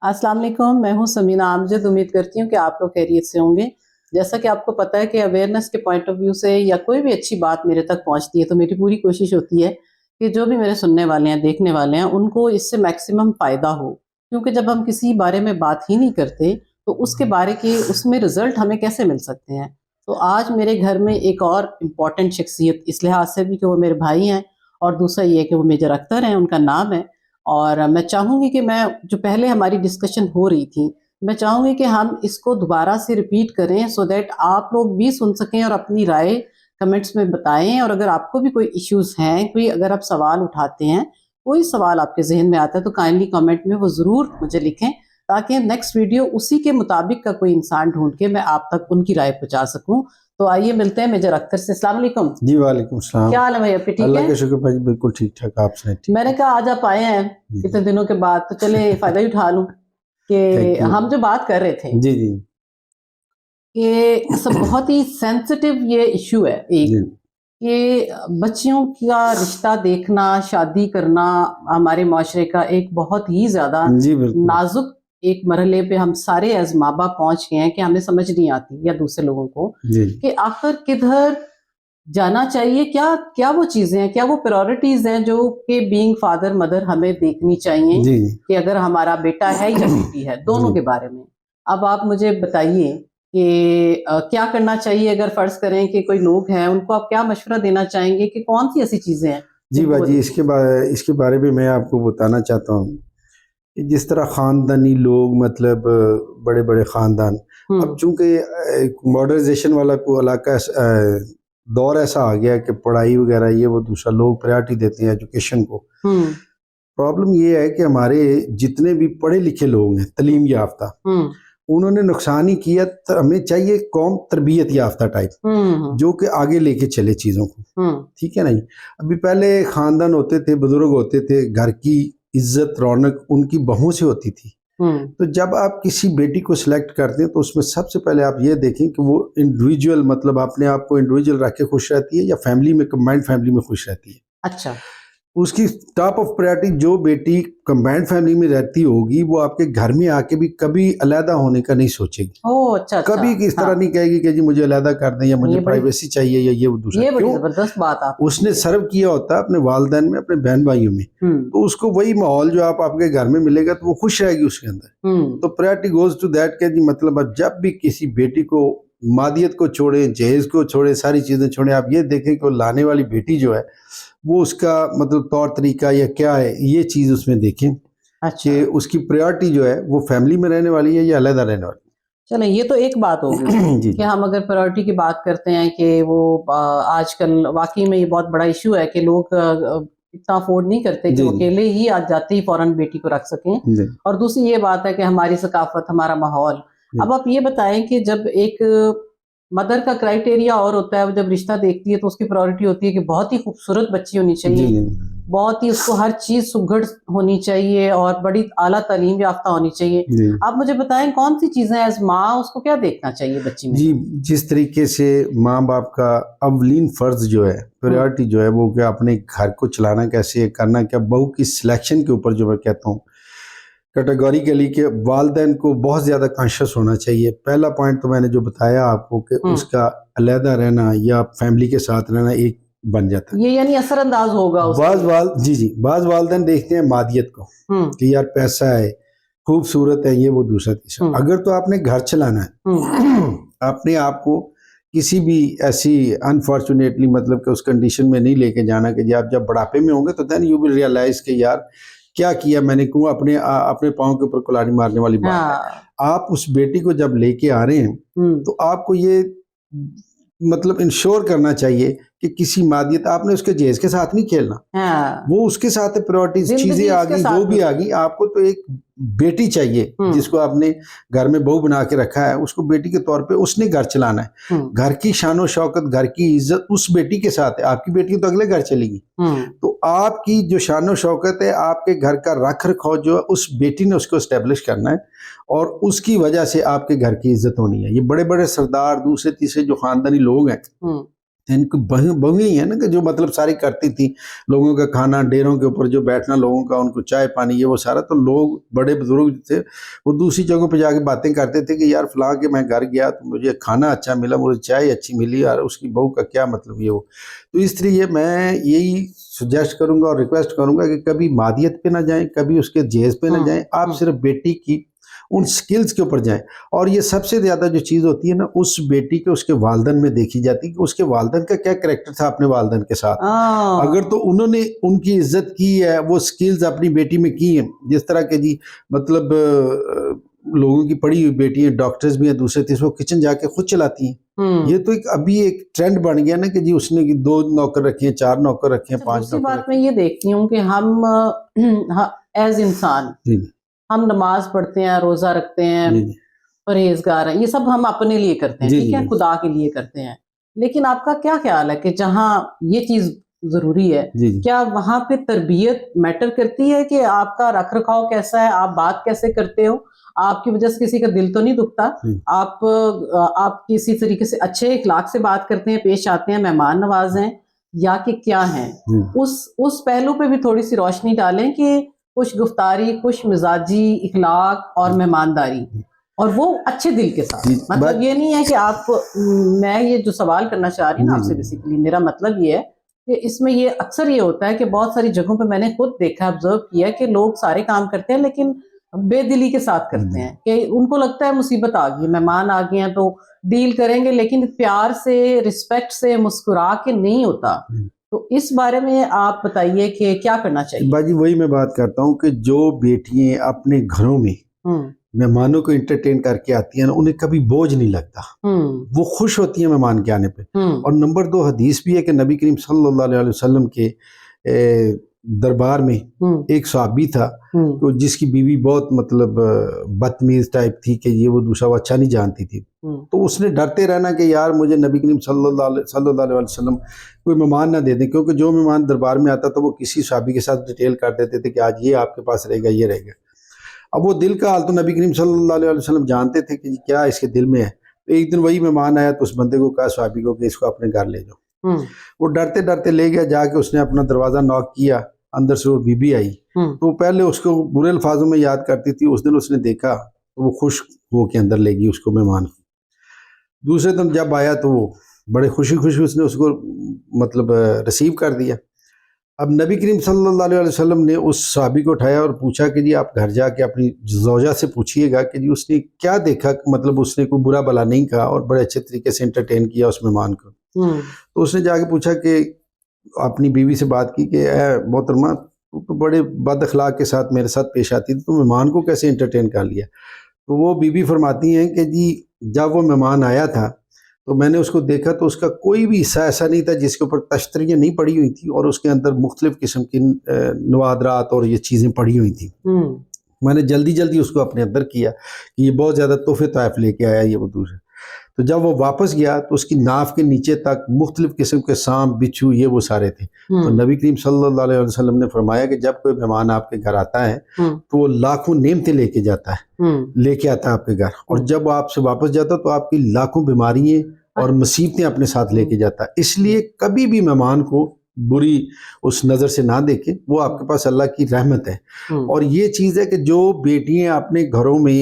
अस्सलाम वालेकुम, मैं हूं समीना आमजद। उम्मीद करती हूं कि आप लोग खैरियत से होंगे। जैसा कि आपको पता है कि अवेयरनेस के पॉइंट ऑफ व्यू से या कोई भी अच्छी बात मेरे तक पहुंचती है तो मेरी पूरी कोशिश होती है कि जो भी मेरे सुनने वाले हैं, देखने वाले हैं, उनको इससे मैक्सिमम फ़ायदा हो। क्योंकि जब हम किसी बारे में बात ही नहीं करते तो उसके बारे के उसमें रिज़ल्ट हमें कैसे मिल सकते हैं। तो आज मेरे घर में एक और इम्पॉर्टेंट शख्सियत इस लिहाज से भी कि वो मेरे भाई हैं, और दूसरा ये कि वो मेजर अख्तर हैं, उनका नाम है। और मैं चाहूँगी कि मैं जो पहले हमारी डिस्कशन हो रही थी, मैं चाहूँगी कि हम इसको दोबारा से रिपीट करें सो दैट आप लोग भी सुन सकें और अपनी राय कमेंट्स में बताएं। और अगर आपको भी कोई इश्यूज़ हैं, कोई अगर आप सवाल उठाते हैं, कोई सवाल आपके जहन में आता है तो काइंडली कमेंट में वो ज़रूर मुझे लिखें, ताकि नेक्स्ट वीडियो उसी के मुताबिक का कोई इंसान ढूंढ के मैं आप तक उनकी राय पहुँचा सकूँ। तो आइए मिलते हैं मेजर अख्तर से। अस्सलाम वालेकुम। जी वालेकुम सलाम। क्या हाल है भाई, आपके ठीक अल्लाह है? का शुक्र भाई, बिल्कुल ठीक ठाक। आप सुनाए? ठीक। मैंने कहा आज आप आए हैं इतने दिनों के बाद, तो चले फ़ायदा ही उठा लूँ कि थैंक यू। हम जो बात कर रहे थे जी जी कि सब बहुत ही सेंसिटिव ये इशू है एक, जी कि बच्चियों का रिश्ता देखना, शादी करना हमारे माशरे का एक बहुत ही ज़्यादा जी बिल्कुल नाजुक एक मरहले पे हम सारे एज माँ बाप पहुँच गए हैं कि हमें समझ नहीं आती या दूसरे लोगों को जी कि आखिर किधर जाना चाहिए, क्या क्या वो चीज़ें हैं, क्या वो प्रायोरिटीज़ हैं जो कि बीइंग फादर मदर हमें देखनी चाहिए जी कि अगर हमारा बेटा है या बेटी है, दोनों जी के बारे में। अब आप मुझे बताइए कि क्या करना चाहिए अगर फ़र्ज़ करें कि कोई लोग हैं, उनको आप क्या मशवरा देना चाहेंगे कि कौन-सी ऐसी चीज़ें हैं जी जिनको वो बाजी, देखें? इसके बारे में मैं आपको बताना चाहता हूँ कि जिस तरह ख़ानदानी लोग, मतलब बड़े बड़े ख़ानदान, अब हुँ, चूँकि मॉडर्नाइजेशन वाला को इलाका दौर ऐसा आ गया है कि पढ़ाई वगैरह ये वो दूसरा लोग प्रायोरिटी देते हैं एजुकेशन को। हुँ, प्रॉब्लम ये है कि हमारे जितने भी पढ़े लिखे लोग हैं, हुँ, तालीम याफ्ता, हुँ, उन्होंने नुकसान ही किया। हमें चाहिए कौम तरबियत याफ्ता टाइप, हुँ, जो कि आगे लेके चले चीज़ों को। हुँ, ठीक है ना जी। अभी पहले ख़ानदान होते थे, बुज़ुर्ग होते थे, घर की इज़्ज़त रौनक उनकी बहू से होती थी। हुँ, तो जब आप किसी बेटी को सिलेक्ट करते हैं तो उसमें सबसे पहले आप ये देखें कि वो इंडिविजुअल, मतलब अपने आप को इंडिविजुअल रख के खुश रहती है या फैमिली में, कंबाइंड फैमिली में खुश रहती है। अच्छा, उसकी टॉप ऑफ प्रायोरिटी, जो बेटी कंबाइंड फैमिली में रहती होगी वो आपके घर में आके भी कभी अलहदा होने का नहीं सोचेगी। ओह! अच्छा, अच्छा, कभी इस तरह हाँ, नहीं कहेगी कि जी मुझे अलहदा कर दें या मुझे ये बड़ी प्राइवेसी चाहिए या ये वो दूसरा। ये बड़ी क्यों? ज़बरदस्त बात आपने उसने की है। सर्व किया होता है अपने वालिदैन में, अपने बहन भाइयों में, हुँ, तो उसको वही माहौल जो आप आपके घर में मिलेगा तो वो खुश रहेगी उसके अंदर। हुँ, तो प्रायोरिटी गोज टू दैट के जी, मतलब अब जब भी किसी बेटी को, मादियत को छोड़ें, जहेज को छोड़ें, सारी चीज़ें छोड़ें, आप ये देखें कि वो लाने वाली बेटी जो है वो उसका मतलब तौर तरीका या क्या है, ये चीज़ उसमें देखें अच्छा। कि उसकी प्रायोरिटी जो है वो फैमिली में रहने वाली है या अलग रहने वाली चलें, ये तो एक बात होगी है। जी कि जी हम अगर प्रायोरिटी की बात करते हैं कि वो आजकल वाक़ई में ये बहुत बड़ा इश्यू है कि लोग इतना अफ़ोर्ड नहीं करते कि जी वो अकेले ही आज जाते ही फ़ौरन बेटी को रख सकें। जी और दूसरी ये बात है कि हमारी सकाफ़त, हमारा माहौल। जी अब आप ये बताएँ कि जब एक मदर का क्राइटेरिया और होता है, वो जब रिश्ता देखती है तो उसकी प्रायोरिटी होती है कि बहुत ही खूबसूरत बच्ची होनी जी चाहिए, जी बहुत ही उसको हर चीज़ सुघड़ होनी चाहिए और बड़ी आला तालीम याफ़्ता होनी चाहिए। जी आप मुझे बताएँ कौन-सी चीज़ें एज़ माँ उसको क्या देखना चाहिए बच्ची में? जी। जिस तरीके से माँ बाप का अवलीन फ़र्ज़ जो है, हुँ, प्रायोरिटी जो है वो, क्या अपने घर को चलाना कैसे है, करना क्या, बहू की सिलेक्शन के ऊपर जो मैं कहता हूँ कैटेगोरिकली कि वालिदैन को बहुत ज़्यादा कॉन्शियस होना चाहिए। पहला पॉइंट तो मैंने जो बताया आपको कि हुँ। उसका अलहदा रहना या फैमिली के साथ रहना एक बन जाता है। ये यानी असरअंदाज़ होगा बाज़ उसके। वाल जी जी, बाज़ वालिदैन देखते हैं मादियत को हुँ, कि यार पैसा है, खूबसूरत है, ये वो दूसरा तीसरा। हुँ, अगर तो आपने घर चलाना हुँ, है, अपने आप को किसी भी ऐसी अनफॉर्चुनेटली, मतलब कि उस कंडीशन में नहीं लेके जाना कि जी आप जब बुढ़ापे में होंगे तो देन यू विल रियलाइज कि यार क्या किया मैंने, क्यों अपने पाँव के ऊपर कुल्हाड़ी मारने वाली बात है। हाँ, आप उस बेटी को जब लेके आ रहे हैं हुँ, तो आपको ये मतलब इंश्योर करना चाहिए कि किसी मादियत, आपने उसके जहेज के साथ नहीं खेलना, हाँ, वो उसके साथ है, प्रायोरिटीज चीजें ज़िंदगी आ उसके गई जो साथ भी आ गुज़रनी गई, है। आपको तो एक बेटी चाहिए हुँ, जिसको आपने घर में बहू बना के रखा है, उसको बेटी के तौर पे उसने घर चलाना है। हुँ, घर की शान और शौकत, घर की इज्जत उस बेटी के साथ है। आपकी बेटी तो अगले घर चलेगी, हुँ, तो आपकी जो शान और शौकत है, आपके घर का रख रखाव जो है, उस बेटी ने उसको इस्टेब्लिश करना है और उसकी वजह से आपके घर की इज्जत होनी है। ये बड़े बड़े सरदार, दूसरे तीसरे जो खानदानी लोग हैं, हुँ, इनकी बहू ही है ना कि जो मतलब सारी करती थी, लोगों का खाना, डेरों के ऊपर जो बैठना लोगों का, उनको चाय पानी ये वो सारा। तो लोग बड़े बुजुर्ग थे, वो दूसरी जगहों पे जाके बातें करते थे कि यार फलां के मैं घर गया तो मुझे खाना अच्छा मिला, मुझे चाय अच्छी मिली, यार उसकी बहू का क्या मतलब ये वो। तो इसलिए मैं यही सजेस्ट करूंगा और रिक्वेस्ट करूंगा कि कभी मादियत पे ना जाएं, कभी उसके जेज पे ना जाएं, आप सिर्फ बेटी की उन स्किल्स के ऊपर जाएं। और ये सबसे ज़्यादा जो चीज़ होती है ना, उस बेटी के उसके वालदन में देखी जाती है कि उसके वालदन का क्या करैक्टर था अपने वालदन के साथ। अगर तो उन्होंने उनकी इज्जत की है, वो स्किल्स अपनी बेटी में की हैं, जिस तरह के जी मतलब लोगों की पढ़ी हुई बेटी है, डॉक्टर्स भी हैं, दूसरे तीसरे, किचन जाके खुद चलाती हैं। ये तो एक अभी एक ट्रेंड बन गया ना कि जी उसने 2 नौकर रखे हैं, 4 नौकर रखे हैं, 5 दूसरी नौकर बात मैं ये देखती हूँ कि हम एज इंसान जी हम नमाज पढ़ते हैं, रोजा रखते हैं, जी परहेजगार हैं, ये सब हम अपने लिए करते हैं, जी ठीक है, जी खुदा के लिए करते हैं। लेकिन आपका क्या ख्याल है कि जहाँ ये चीज जरूरी है, जी जी क्या वहां पे तरबियत मैटर करती है कि आपका रख रखाव कैसा है, आप बात कैसे करते हो, आपकी वजह से किसी का दिल तो नहीं दुखता, आप किसी तरीके से अच्छे इखलाक से बात करते हैं, पेश आते हैं, मेहमान नवाज हैं, या कि क्या हैं? उस पहलू पे भी थोड़ी सी रोशनी डालें कि खुश गुफ्तारी, खुश मिजाजी, इखलाक और मेहमानदारी, और वो अच्छे दिल के साथ। मतलब ये नहीं है कि आप मैं ये जो सवाल करना चाह रही हूँ ना आपसे, बेसिकली मेरा मतलब ये है कि इसमें ये अक्सर ये होता है कि बहुत सारी जगहों पे मैंने खुद देखा, ऑब्जर्व किया कि लोग सारे काम करते हैं लेकिन बेदिली के साथ करते हैं, कि उनको लगता है मुसीबत आ गई, मेहमान आ गए हैं तो डील करेंगे, लेकिन प्यार से, रिस्पेक्ट से, मुस्कुरा के नहीं होता। तो इस बारे में आप बताइए कि क्या करना चाहिए? बाजी वही मैं बात करता हूँ कि जो बेटियां अपने घरों में मेहमानों को एंटरटेन करके आती हैं ना, उन्हें कभी बोझ नहीं लगता, वो खुश होती हैं मेहमान के आने पे। और नंबर 2 हदीस भी है कि नबी करीम सल्लल्लाहु अलैहि वसल्लम के दरबार में एक सहाबी था तो जिसकी बीवी बहुत मतलब बदतमीज टाइप थी कि ये वो दूसरा वो अच्छा नहीं जानती थी। तो उसने डरते रहना कि यार मुझे नबी करीम सल्लल्लाहु अलैहि वसल्लम कोई मेहमान ना दे दें, क्योंकि जो मेहमान दरबार में आता था वो किसी सहाबी के साथ डिटेल कर देते थे कि आज ये आपके पास रहेगा, ये रहेगा। अब वो दिल का हाल तो नबी करीम सल्लल्लाहु अलैहि वसल्लम जानते थे कि क्या इसके दिल में है। तो एक दिन वही मेहमान आया तो उस बंदे को कहा सहाबी को कि इसको अपने घर ले जाओ। वो डरते डरते ले गया, जाके उसने अपना दरवाज़ा नॉक किया, अंदर से वो बीबी आई। तो पहले उसको बुरे अल्फाजों में याद करती थी, उस दिन उसने देखा तो वो खुश हो के अंदर ले गई उसको, मेहमान को। दूसरे दिन जब आया तो वो बड़े खुशी खुशी उसने उसको मतलब रिसीव कर दिया। अब नबी करीम सल्लल्लाहु अलैहि वसल्लम ने उस सहाबी को उठाया और पूछा कि जी आप घर जाके अपनी ज़ौजा से पूछिएगा कि जी उसने क्या देखा, मतलब उसने कोई बुरा भला नहीं कहा और बड़े अच्छे तरीके से एंटरटेन किया उस मेहमान को। तो उसने जाके पूछा कि अपनी बीवी से बात की कि मोहतरमा तू तो बड़े बद अखलाक के साथ मेरे साथ पेश आती थी, तो मेहमान को कैसे एंटरटेन कर लिया? तो वो बीवी फरमाती हैं कि जी जब वो मेहमान आया था तो मैंने उसको देखा तो उसका कोई भी हिस्सा ऐसा नहीं था जिसके ऊपर तश्तरियाँ नहीं पड़ी हुई थी और उसके अंदर मुख्तलिफ किस्म की नवादरात और ये चीज़ें पड़ी हुई थी। मैंने जल्दी जल्दी उसको अपने अंदर किया कि ये बहुत ज़्यादा तोहफे तोहफ़ लेके आया ये वो दूसरे। तो जब वो वापस गया तो उसकी नाफ के नीचे तक मुख्तलिफ किस्म के सांप, बिच्छू ये वो सारे थे। तो नबी करीम सल्लल्लाहु अलैहि वसल्लम ने फरमाया कि जब कोई मेहमान आपके घर आता है तो वो लाखों नेमतें लेके जाता है, लेके आता है आपके घर, और जब आपसे वापस जाता तो आपकी लाखों बीमारियां और मुसीबतें अपने साथ लेके जाता है। इसलिए कभी भी मेहमान को बुरी उस नज़र से ना देखें, वो आपके पास अल्लाह की रहमत है। और ये चीज़ है कि जो बेटियां अपने घरों में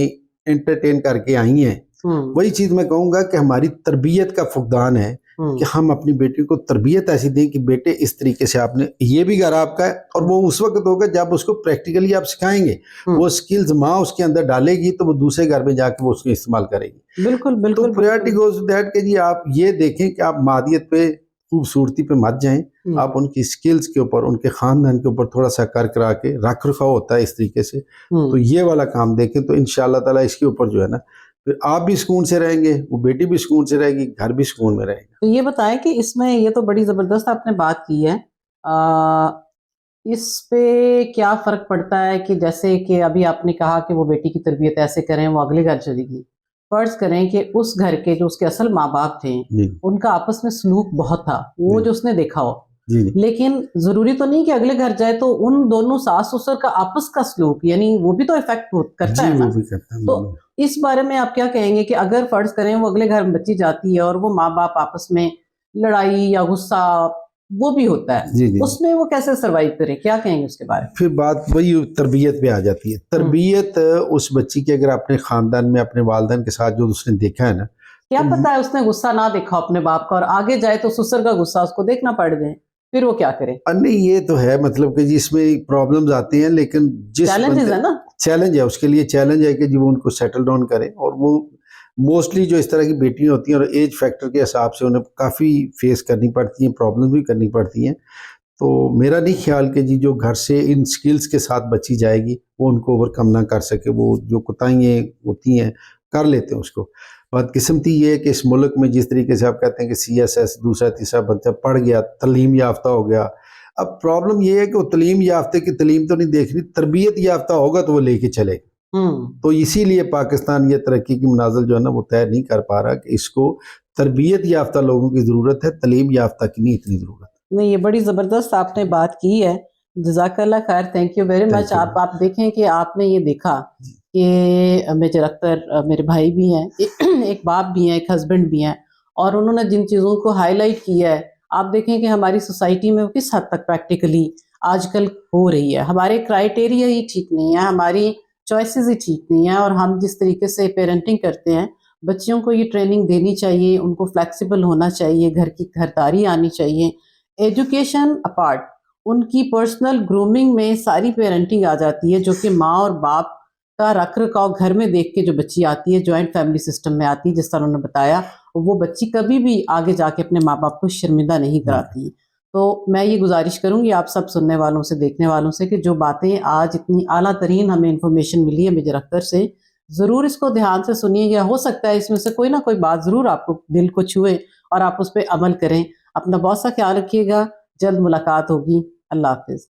एंटरटेन करके आई हैं, वही चीज़ मैं कहूँगा कि हमारी तरबियत का फुकदान है कि हम अपनी बेटी को तरबियत ऐसी दें कि बेटे इस तरीके से आपने, ये भी घर आपका है, और वो उस वक्त होगा जब उसको प्रैक्टिकली आप सिखाएंगे, वो स्किल्स माँ उसके अंदर डालेगी तो वो दूसरे घर में जाके वो उसको इस्तेमाल करेगी। बिल्कुल बिल्कुल। तो प्रायोरिटी गोज टू दैट कि जी आप ये देखें कि आप मादियत पे, खूबसूरती पे मत जाएं, आप उनकी स्किल्स के ऊपर, उनके खानदान के ऊपर थोड़ा सा कर करा के रख रखाव होता है इस तरीके से, तो ये वाला काम देखें तो इंशाअल्लाह ताला इसके ऊपर जो है ना, फिर आप भी सुकून से रहेंगे, वो बेटी भी सुकून से रहेगी, घर भी सुकून में रहेगा। तो ये बताएं कि इसमें ये तो बड़ी ज़बरदस्त आपने बात की है, इस पे क्या फ़र्क पड़ता है कि जैसे कि अभी आपने कहा कि वो बेटी की तरबियत ऐसे करें, वो अगले घर चलेगी, फ़र्ज़ करें कि उस घर के जो उसके असल माँ बाप थे उनका आपस में सलूक बहुत था, वो जो उसने देखा हो, लेकिन ज़रूरी तो नहीं कि अगले घर जाए तो उन दोनों सास ससुर का आपस का सलूक, यानी वो भी तो इफेक्ट करता है ना। तो इस बारे में आप क्या कहेंगे कि अगर फ़र्ज़ करें वो अगले घर में बच्ची जाती है और वो माँ बाप आपस में لڑائی یا غصہ وہ بھی ہوتا ہے، جی جی اس میں وہ کیسے سروائیو کرے؟ کیا کہیں گے اس کے بارے میں؟ پھر بات وہی تربیت پہ آ جاتی ہے. تربیت اس بچی کی اگر اپنے خاندان میں اپنے والدین کے ساتھ جو اس نے دیکھا ہے نا، کیا پتا ہے اس نے غصہ نہ دیکھا اپنے باپ کا اور آگے جائے تو سسر کا غصہ اس کو دیکھنا پڑ جائے، پھر وہ کیا کرے؟ نہیں یہ تو ہے مطلب کہ جی اس میں پرابلمز آتی ہیں، لیکن جس چیلنجز ہے نا، چیلنج ہے اس کے لیے چیلنج ہے کہ جی وہ ان کو سیٹل ڈاؤن کرے. اور وہ موسٹلی جو اس طرح کی بیٹیاں ہوتی ہیں اور ایج فیکٹر کے حساب سے انہیں کافی فیس کرنی پڑتی ہیں، پرابلمز بھی کرنی پڑتی ہیں. تو میرا نہیں خیال کہ جی جو گھر سے ان سکلز کے ساتھ بچی جائے گی وہ ان کو اوور کم نہ کر سکے. وہ جو کوتاہیاں ہوتی ہیں کر لیتے ہیں اس کو. بدقسمتی یہ ہے کہ اس ملک میں جس طریقے سے آپ کہتے ہیں کہ CSS دوسرا تیسرا بچہ پڑھ گیا، تعلیم یافتہ ہو گیا. اب پرابلم یہ ہے کہ وہ تعلیم یافتہ کی تعلیم تو نہیں دیکھ رہی، تربیت یافتہ ہوگا تو وہ لے کے چلے گا. تو اسی لیے پاکستان یہ ترقی کی منازل جو ہے نا وہ طے نہیں کر پا رہا کہ اس کو تربیت یافتہ لوگوں کی ضرورت ہے، تعلیم یافتہ کی نہیں اتنی ضرورت. نہیں، یہ بڑی زبردست آپ نے بات کی ہے، جزاک اللہ خیر، تھینک یو ویری مچ. آپ دیکھیں کہ آپ نے یہ دیکھا کہ میجر اختر میرے بھائی بھی ہیں، ایک باپ بھی ہیں، ایک ہسبینڈ بھی ہیں، اور انہوں نے جن چیزوں کو ہائی لائٹ کیا ہے آپ دیکھیں کہ ہماری سوسائٹی میں وہ کس حد تک پریکٹیکلی آج کل ہو رہی ہے. ہمارے کرائٹیریا ہی ٹھیک نہیں ہے، ہماری چوائسیز ہی ٹھیک نہیں ہیں، اور ہم جس طریقے سے پیرنٹنگ کرتے ہیں بچیوں کو یہ ٹریننگ دینی چاہیے، ان کو فلیکسیبل ہونا چاہیے، گھر کی گھرداری آنی چاہیے. ایجوکیشن اپارٹ ان کی پرسنل گرومنگ میں ساری پیرنٹنگ آ جاتی ہے، جو کہ ماں اور باپ کا رکھ رکھاؤ گھر میں دیکھ کے جو بچی آتی ہے، جوائنٹ فیملی سسٹم میں آتی ہے، جس طرح انہوں نے بتایا، وہ بچی کبھی بھی آگے جا کے اپنے ماں باپ کو شرمندہ نہیں کراتی. تو میں یہ گزارش کروں گی آپ سب سننے والوں سے، دیکھنے والوں سے، کہ جو باتیں آج اتنی اعلیٰ ترین ہمیں انفارمیشن ملی ہے میجر اختر سے، ضرور اس کو دھیان سے سنیے گا. ہو سکتا ہے اس میں سے کوئی نہ کوئی بات ضرور آپ کو دل کو چھوئے اور آپ اس پہ عمل کریں. اپنا بہت سا خیال رکھیے گا، جلد ملاقات ہوگی. اللہ حافظ.